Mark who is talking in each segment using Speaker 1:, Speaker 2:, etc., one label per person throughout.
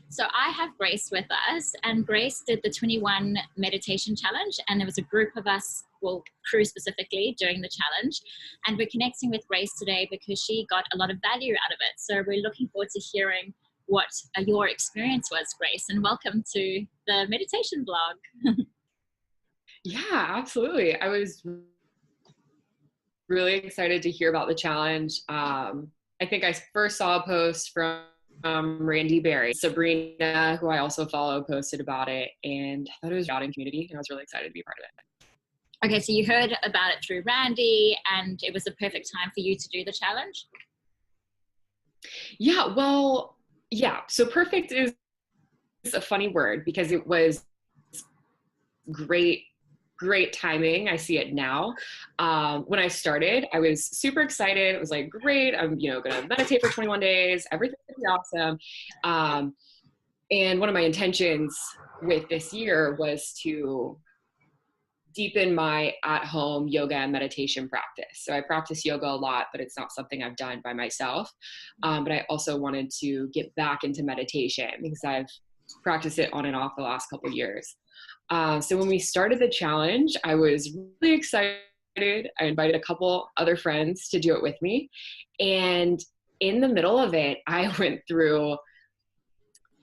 Speaker 1: So I have Grace with us, and Grace did the 21 meditation challenge, and there was a group of us, well, crew specifically, during the challenge. And we're connecting with Grace today because she got a lot of value out of it. So we're looking forward to hearing what your experience was, Grace, and welcome to the meditation blog.
Speaker 2: Yeah, absolutely. I was really excited to hear about the challenge. I think I first saw a post from Randy Berry. Sabrina, who I also follow, posted about it, and I thought it was out in community, and I was really excited to be a part of it.
Speaker 1: Okay, so you heard about it through Randy, and it was the perfect time for you to do the challenge?
Speaker 2: Yeah, well, yeah. So perfect is a funny word because it was great timing. I see it now. When I started, I was super excited. It was like, great, I'm going to meditate for 21 days. Everything's going to be awesome. And one of my intentions with this year was to deepen my at-home yoga and meditation practice. So I practice yoga a lot, but it's not something I've done by myself. But I also wanted to get back into meditation because I've practiced it on and off the last couple of years. So when we started the challenge, I was really excited. I invited a couple other friends to do it with me. And in the middle of it, I went through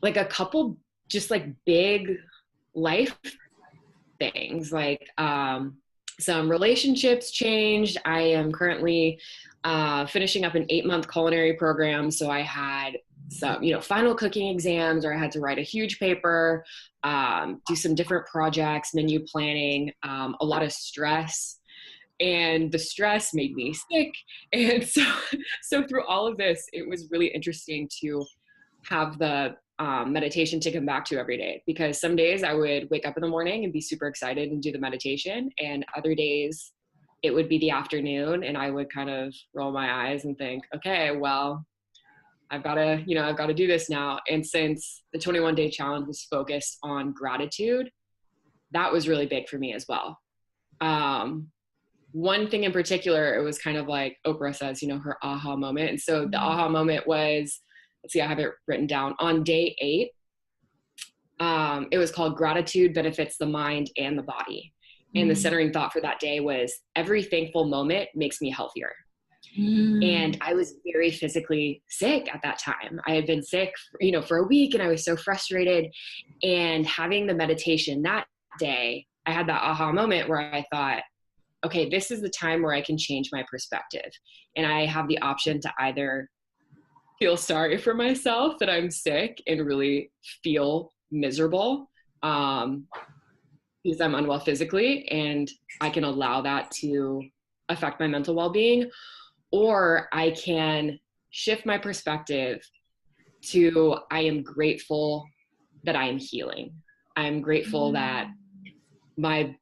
Speaker 2: like a couple just like big life things, like some relationships changed. I am currently finishing up an 8-month culinary program. So I had some, final cooking exams, or I had to write a huge paper, do some different projects, menu planning, a lot of stress, and the stress made me sick. And so through all of this, it was really interesting to have the meditation to come back to every day, because some days I would wake up in the morning and be super excited and do the meditation, and other days it would be the afternoon and I would kind of roll my eyes and think, okay, well, I've got to do this now. And since the 21-day challenge was focused on gratitude, that was really big for me as well. One thing in particular, it was kind of like Oprah says, her aha moment. And so the aha moment was, let's see, I have it written down on day 8. It was called Gratitude Benefits the Mind and the Body. And the centering thought for that day was, every thankful moment makes me healthier. And I was very physically sick at that time. I had been sick, for a week, and I was so frustrated. And having the meditation that day, I had that aha moment where I thought, okay, this is the time where I can change my perspective. And I have the option to either feel sorry for myself that I'm sick and really feel miserable because I'm unwell physically, and I can allow that to affect my mental well-being. Or I can shift my perspective to, I am grateful that I am healing. I'm grateful that my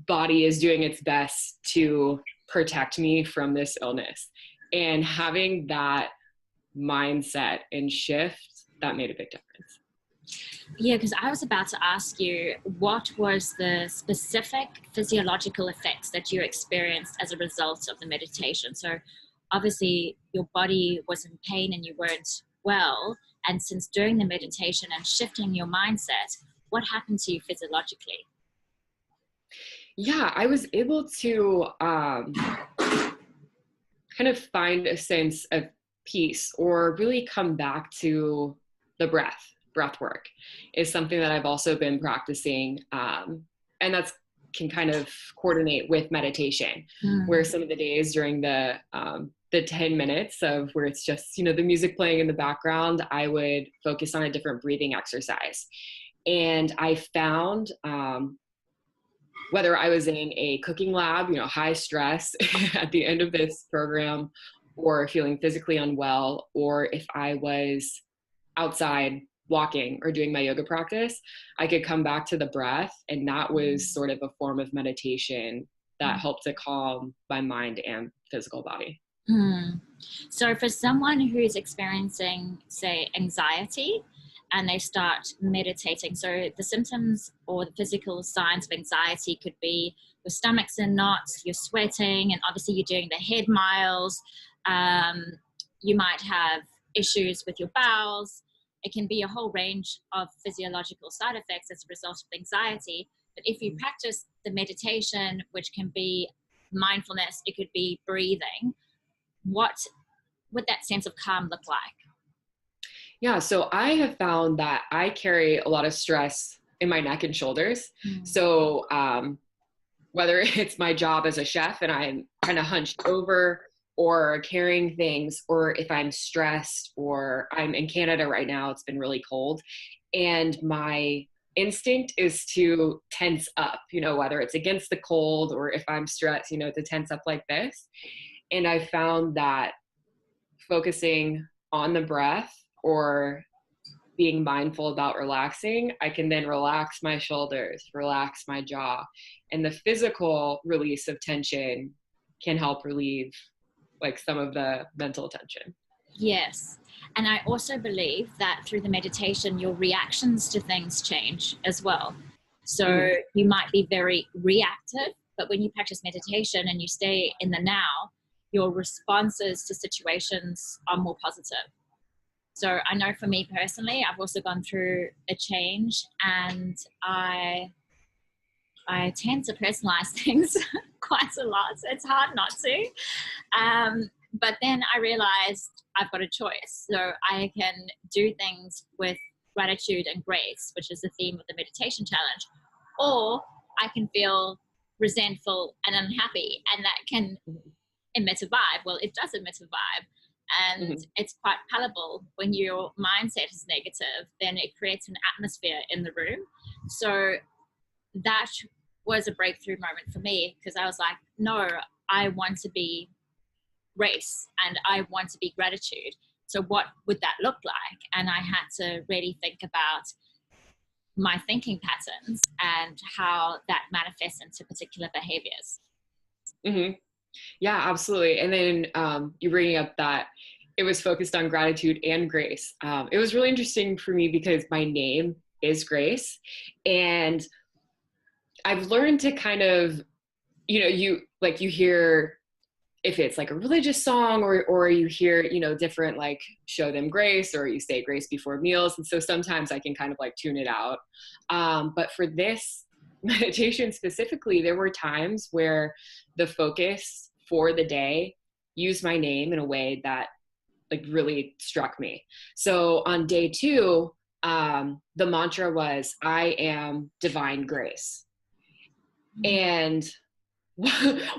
Speaker 2: body is doing its best to protect me from this illness. And having that mindset and shift, that made a big difference.
Speaker 1: Yeah, because I was about to ask you, what was the specific physiological effects that you experienced as a result of the meditation? So obviously your body was in pain and you weren't well. And since doing the meditation and shifting your mindset, what happened to you physiologically?
Speaker 2: Yeah, I was able to kind of find a sense of peace, or really come back to the breath work is something that I've also been practicing. And that's can kind of coordinate with meditation, where some of the days during the 10 minutes of where it's just, the music playing in the background, I would focus on a different breathing exercise. And I found, whether I was in a cooking lab, high stress at the end of this program, or feeling physically unwell, or if I was outside walking or doing my yoga practice, I could come back to the breath. And that was sort of a form of meditation that helped to calm my mind and physical body.
Speaker 1: So for someone who's experiencing, say, anxiety, and they start meditating, so the symptoms or the physical signs of anxiety could be your stomach's in knots, you're sweating, and obviously you're doing the head miles. You might have issues with your bowels. it can be a whole range of physiological side effects as a result of anxiety. But if you practice the meditation, which can be mindfulness, it could be breathing, what would that sense of calm look like?
Speaker 2: Yeah, so I have found that I carry a lot of stress in my neck and shoulders. So whether it's my job as a chef and I'm kind of hunched over or carrying things, or if I'm stressed, or I'm in Canada right now, it's been really cold, and my instinct is to tense up, whether it's against the cold or if I'm stressed, to tense up like this. And I found that focusing on the breath or being mindful about relaxing, I can then relax my shoulders, relax my jaw, and the physical release of tension can help relieve like some of the mental tension.
Speaker 1: Yes. And I also believe that through the meditation, your reactions to things change as well. So you might be very reactive, but when you practice meditation and you stay in the now, your responses to situations are more positive. So I know for me personally, I've also gone through a change, and I tend to personalize things quite a lot. So it's hard not to. But then I realized I've got a choice. So I can do things with gratitude and grace, which is the theme of the meditation challenge, or I can feel resentful and unhappy, and that can emit a vibe. Well, it does emit a vibe. And it's quite palatable. When your mindset is negative, then it creates an atmosphere in the room. So that was a breakthrough moment for me, because I was like, no, I want to be grace and I want to be gratitude. So what would that look like? And I had to really think about my thinking patterns and how that manifests into particular behaviors.
Speaker 2: Yeah, absolutely. And then you bringing up that it was focused on gratitude and grace. It was really interesting for me because my name is Grace, and I've learned to kind of, you hear, if it's like a religious song or you hear, different, like, show them grace, or you say grace before meals. And so sometimes I can kind of like tune it out. But for this meditation specifically, there were times where the focus for the day used my name in a way that like really struck me. So on day 2, the mantra was, I am divine grace. And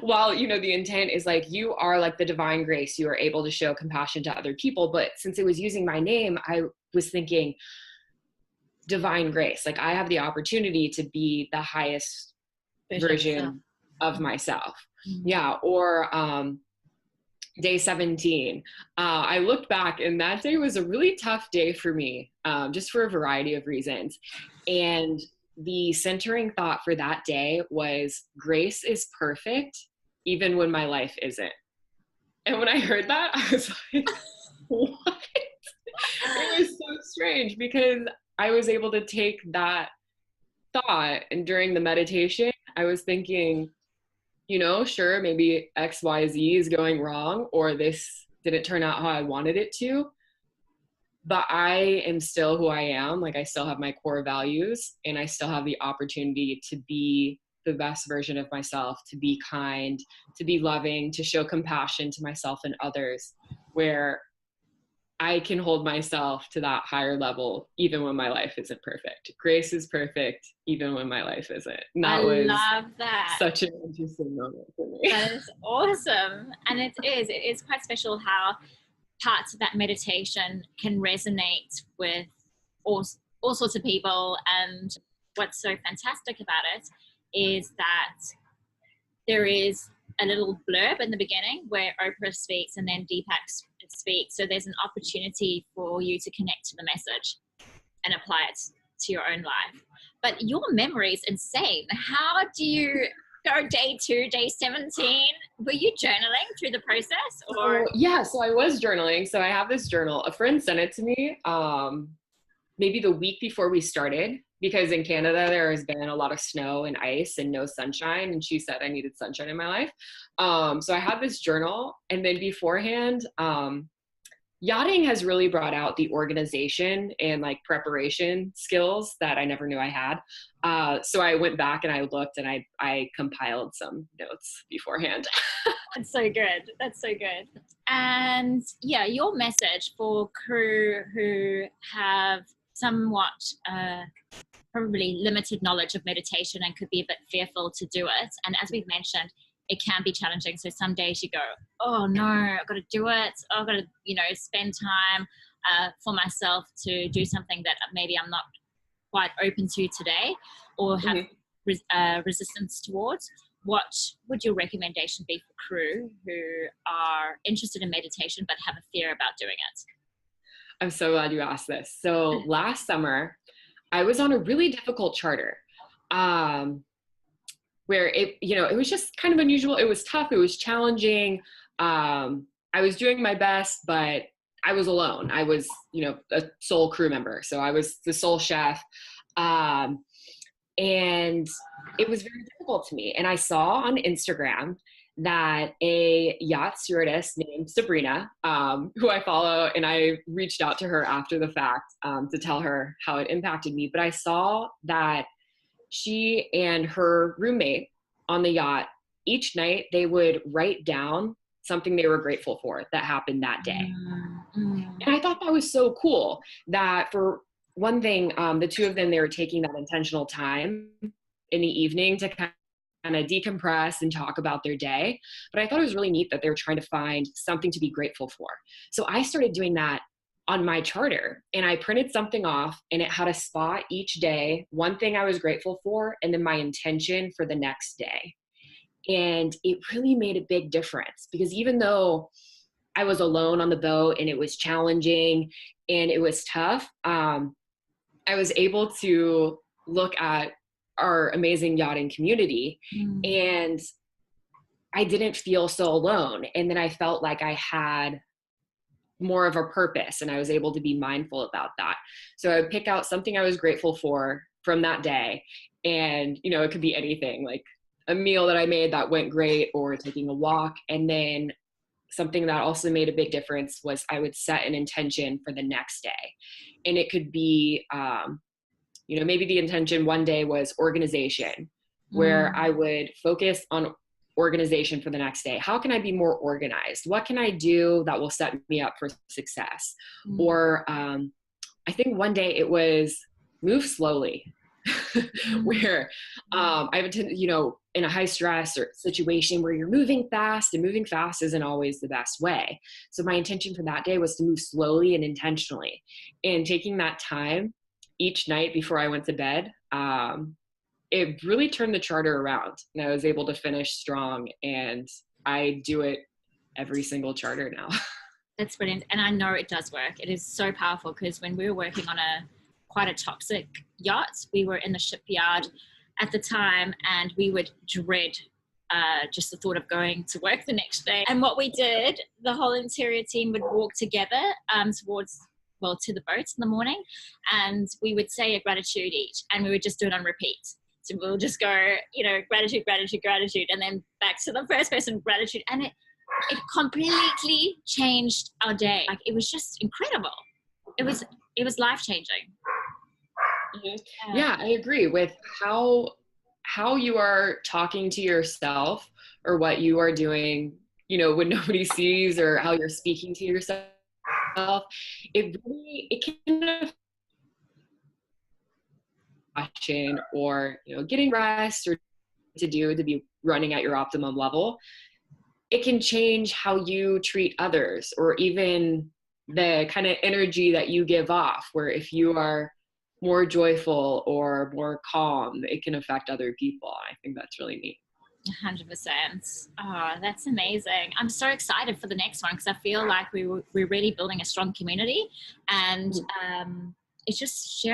Speaker 2: while, the intent is like, you are like the divine grace, you are able to show compassion to other people. But since it was using my name, I was thinking divine grace. Like, I have the opportunity to be the highest version of myself. Yeah. Or, day 17, I looked back, and that day was a really tough day for me, just for a variety of reasons. And the centering thought for that day was, grace is perfect even when my life isn't. And when I heard that, I was like, what? It was so strange, because I was able to take that thought, and during the meditation, I was thinking, sure, maybe XYZ is going wrong, or this didn't turn out how I wanted it to, but I am still who I am. Like, I still have my core values, and I still have the opportunity to be the best version of myself, to be kind, to be loving, to show compassion to myself and others, where I can hold myself to that higher level even when my life isn't perfect. Grace is perfect even when my life isn't. And that
Speaker 1: love that.
Speaker 2: Such an interesting moment for me.
Speaker 1: That is awesome. And it is quite special how parts of that meditation can resonate with all sorts of people. And what's so fantastic about it is that there is a little blurb in the beginning where Oprah speaks and then Deepak speaks. So there's an opportunity for you to connect to the message and apply it to your own life. But your memory is insane. How do you go day 2, day 17? Were you journaling through the process? Or
Speaker 2: yeah, so I was journaling. So I have this journal. A friend sent it to me maybe the week before we started, because in Canada there has been a lot of snow and ice and no sunshine, and she said I needed sunshine in my life. So I had this journal, and then beforehand yachting has really brought out the organization and like preparation skills that I never knew I had. So I went back and I looked and I compiled some notes beforehand.
Speaker 1: That's so good. That's so good. And yeah, your message for crew who have somewhat probably limited knowledge of meditation and could be a bit fearful to do it. And as we've mentioned, it can be challenging. So some days you go, oh no, I've got to do it. I've got to, spend time for myself to do something that maybe I'm not quite open to today or have resistance towards. What would your recommendation be for crew who are interested in meditation but have a fear about doing it?
Speaker 2: I'm so glad you asked this. So last summer, I was on a really difficult charter where it was just kind of unusual. It was tough. It was challenging. I was doing my best, but I was alone. I was, a sole crew member. So I was the sole chef. And it was very difficult to me. And I saw on Instagram that a yacht stewardess named Sabrina, who I follow, and I reached out to her after the fact to tell her how it impacted me. But I saw that she and her roommate on the yacht, each night they would write down something they were grateful for that happened that day. And I thought that was so cool that for one thing, the two of them, they were taking that intentional time in the evening to kind of decompress and talk about their day. But I thought it was really neat that they were trying to find something to be grateful for. So I started doing that on my charter, and I printed something off, and it had a spot each day, one thing I was grateful for, and then my intention for the next day. And it really made a big difference, because even though I was alone on the boat and it was challenging and it was tough, I was able to look at our amazing yachting community and I didn't feel so alone. And then I felt like I had more of a purpose and I was able to be mindful about that. So I would pick out something I was grateful for from that day. And, it could be anything, like a meal that I made that went great, or taking a walk. And then something that also made a big difference was I would set an intention for the next day. And it could be, maybe the intention one day was organization, where I would focus on organization for the next day. How can I be more organized? What can I do that will set me up for success? Or I think one day it was move slowly, where I've attended, in a high stress or situation where you're moving fast, and moving fast isn't always the best way. So my intention for that day was to move slowly and intentionally, and taking that time each night before I went to bed. It really turned the charter around, and I was able to finish strong, and I do it every single charter now.
Speaker 1: That's brilliant. And I know it does work. It is so powerful, because when we were working on quite a toxic yacht, we were in the shipyard at the time, and we would dread just the thought of going to work the next day. And what we did, the whole interior team would walk together to the boats in the morning, and we would say a gratitude each, and we would just do it on repeat. So we'll just go, gratitude, gratitude, gratitude, and then back to the first person, gratitude. And it completely changed our day. Like, it was just incredible. It was life-changing.
Speaker 2: Yeah, I agree with how you are talking to yourself, or what you are doing, when nobody sees, or how you're speaking to yourself. It can watching, or getting rest, or to be running at your optimum level. It can change how you treat others, or even the kind of energy that you give off, where if you are more joyful or more calm, it can affect other people. I think that's really neat.
Speaker 1: 100%. Oh, that's amazing. I'm so excited for the next one, because I feel like we're really building a strong community, and it's just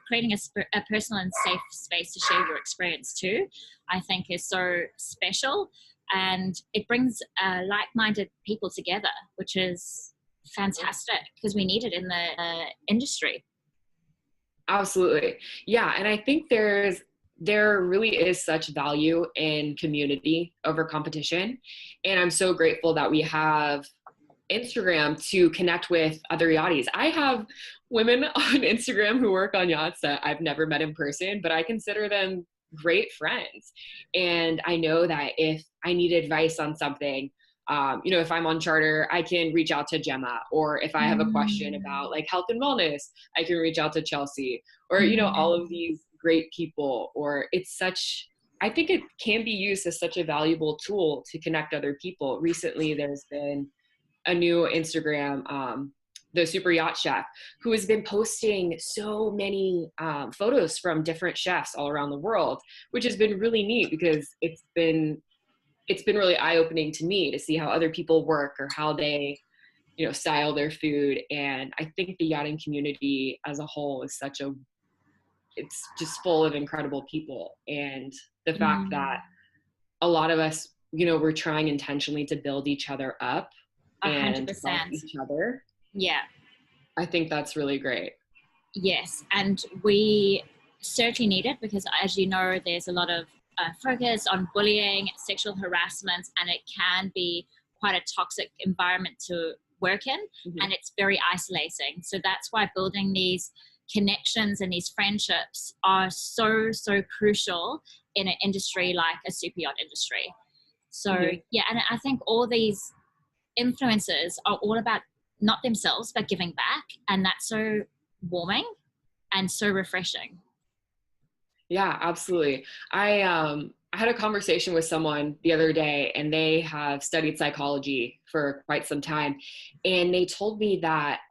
Speaker 1: creating a personal and safe space to share your experience too, I think is so special. And it brings like-minded people together, which is fantastic, because we need it in the industry.
Speaker 2: Absolutely. Yeah. And I think there really is such value in community over competition. And I'm so grateful that we have Instagram to connect with other yachties. I have women on Instagram who work on yachts that I've never met in person, but I consider them great friends. And I know that if I need advice on something, if I'm on charter, I can reach out to Gemma, or if I have a question about like health and wellness, I can reach out to Chelsea, or, all of these great people. Or I think it can be used as such a valuable tool to connect other people. Recently, there's been a new Instagram, the Super Yacht Chef, who has been posting so many photos from different chefs all around the world, which has been really neat because it's been really eye-opening to me to see how other people work or how they, style their food. And I think the yachting community as a whole is it's just full of incredible people. And the fact that a lot of us, we're trying intentionally to build each other up and
Speaker 1: 100%.
Speaker 2: help each other.
Speaker 1: Yeah.
Speaker 2: I think that's really great.
Speaker 1: Yes. And we certainly need it because, as you know, there's a lot of focus on bullying, sexual harassment, and it can be quite a toxic environment to work in, and it's very isolating. So that's why building these connections and these friendships are so, so crucial in an industry like a super yacht industry. So yeah, and I think all these influencers are all about not themselves but giving back, and that's so warming and so refreshing.
Speaker 2: Yeah, absolutely. I had a conversation with someone the other day, and they have studied psychology for quite some time, and they told me that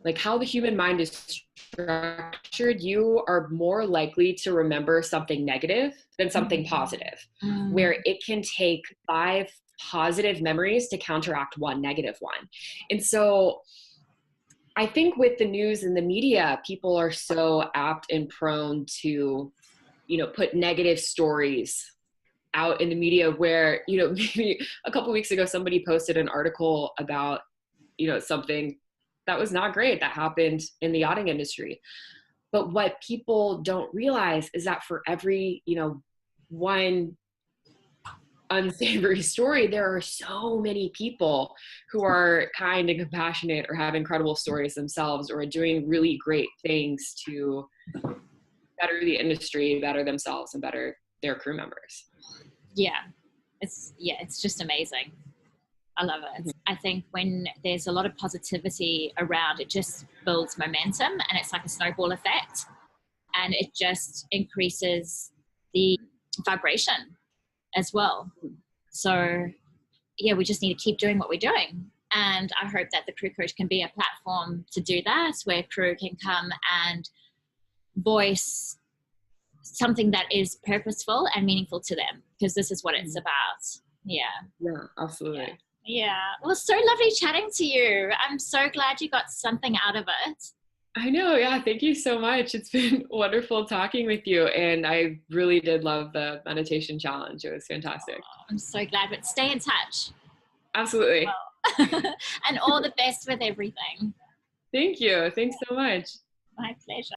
Speaker 2: like how the human mind is structured, you are more likely to remember something negative than something positive, where it can take 5 positive memories to counteract 1 negative one. And so I think with the news and the media, people are so apt and prone to, put negative stories out in the media where, maybe a couple of weeks ago, somebody posted an article about, something that was not great that happened in the yachting industry. But what people don't realize is that for every, one unsavory story, there are so many people who are kind and compassionate or have incredible stories themselves or are doing really great things to better the industry, better themselves, and better their crew members.
Speaker 1: It's just amazing. I love it. I think when there's a lot of positivity around, it just builds momentum, and it's like a snowball effect, and it just increases the vibration as well. So yeah, we just need to keep doing what we're doing. And I hope that the Crew Coach can be a platform to do that, where crew can come and voice something that is purposeful and meaningful to them, because this is what it's about. Yeah,
Speaker 2: absolutely.
Speaker 1: Yeah. Well, so lovely chatting to you. I'm so glad you got something out of it.
Speaker 2: I know. Yeah. Thank you so much. It's been wonderful talking with you. And I really did love the meditation challenge. It was fantastic.
Speaker 1: Oh, I'm so glad. But stay in touch.
Speaker 2: Absolutely.
Speaker 1: And all the best with everything.
Speaker 2: Thank you. Thanks so much.
Speaker 1: My pleasure.